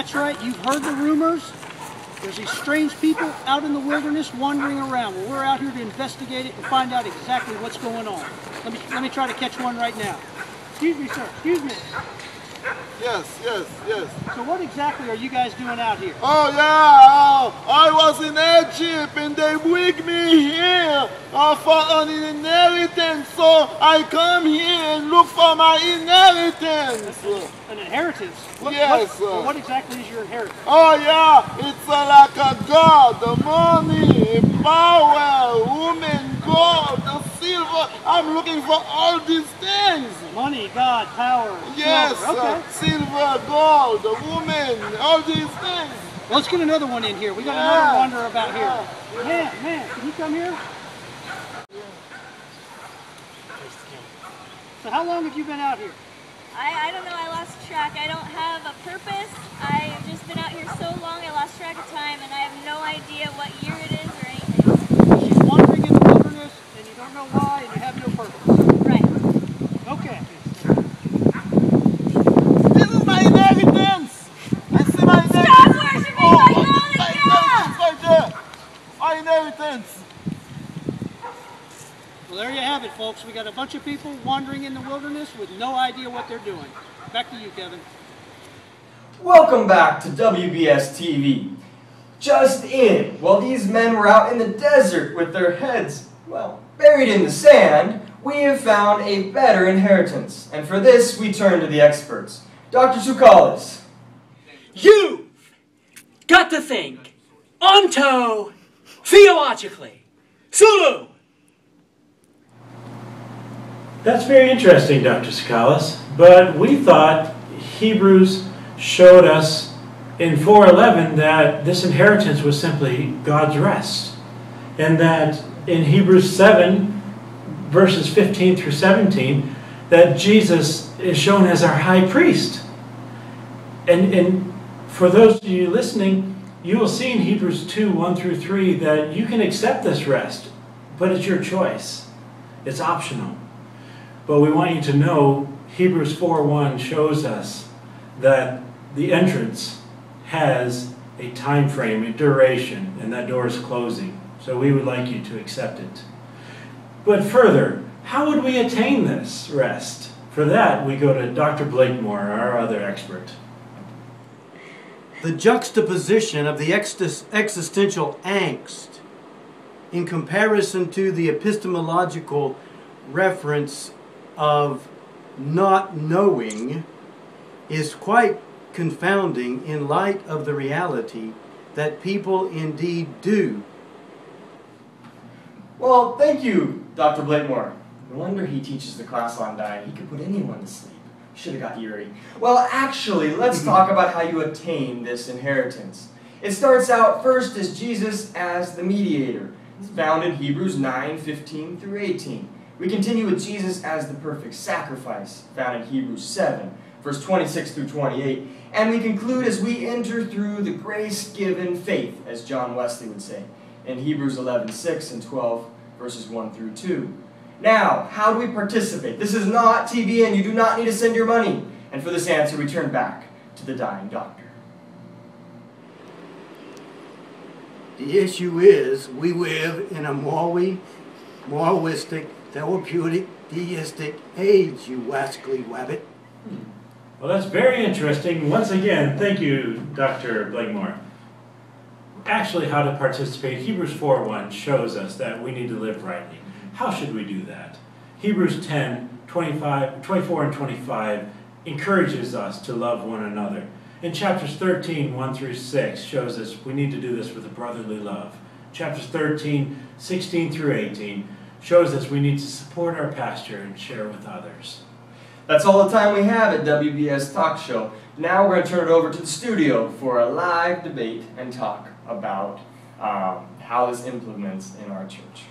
That's right, you've heard the rumors. There's these strange people out in the wilderness wandering around. Well, we're out here to investigate it and find out exactly what's going on. Let me try to catch one right now. Excuse me, sir. Excuse me. Yes. So what exactly are you guys doing out here? Oh yeah, I was in Egypt and they bring me here for an inheritance. So I come here and look for my inheritance. An inheritance? Yes. What exactly is your inheritance? Oh yeah, it's like a god, the money, power, woman, gold, the silver. I'm looking for all these things. Money, God, power, yes, silver. Okay. Silver, gold, the woman, all these things. Let's get another one in here. We got another wanderer about here. Man, can you come here? So how long have you been out here? I don't know, I lost track. I don't have a purpose. I've just been out here so long I lost track of time and I have no idea what year it is or anything. She's wandering in the wilderness and you don't know why and you have no purpose. Right. Okay. This is my inheritance! I see my inheritance! Stop worshiping my golden calf! Right there! My inheritance! Well, there you have it, folks. We got a bunch of people wandering in the wilderness with no idea what they're doing. Back to you, Kevin. Welcome back to WBS TV. Just in, while these men were out in the desert with their heads, well, buried in the sand, we have found a better inheritance. And for this, we turn to the experts. Dr. Tsoukalis. You've got to think onto theologically. Sulu! That's very interesting, Dr. Tsoukalis, but we thought Hebrews showed us in 4:11 that this inheritance was simply God's rest, and that in Hebrews 7, verses 15 through 17, that Jesus is shown as our high priest. And for those of you listening, you will see in Hebrews 2, 1 through 3 that you can accept this rest, but it's your choice. It's optional. But we want you to know Hebrews 4:1 shows us that the entrance has a time frame, a duration, and that door is closing. So we would like you to accept it. But further, how would we attain this rest? For that, we go to Dr. Blakemore, our other expert. The juxtaposition of the existential angst in comparison to the epistemological reference of not knowing is quite confounding in light of the reality that people indeed do. Well, thank you, Dr. Blakemore. No wonder he teaches the class on dying. He could put anyone to sleep. Should have got Yuri. Well, actually, let's talk about how you attain this inheritance. It starts out first as Jesus as the mediator. It's found in Hebrews 9, 15 through 18. We continue with Jesus as the perfect sacrifice, found in Hebrews 7, verse 26 through 28. And we conclude as we enter through the grace-given faith, as John Wesley would say, in Hebrews 11, 6 and 12, verses 1 through 2. Now, how do we participate? This is not TV, and you do not need to send your money. And for this answer, we turn back to the dying doctor. The issue is we live in a moralistic, therapeutic, deistic age, you wascally wabbit. Well, that's very interesting. Once again, thank you, Dr. Blakemore. Actually, how to participate. Hebrews 4:1 shows us that we need to live rightly. How should we do that? Hebrews 10, 24 and 25 encourages us to love one another. In chapters 13, 1 through 6 shows us we need to do this with a brotherly love. Chapters 13, 16 through 18 shows us we need to support our pastor and share with others. That's all the time we have at WBS Talk Show. Now we're going to turn it over to the studio for a live debate and talk about how this implements in our church.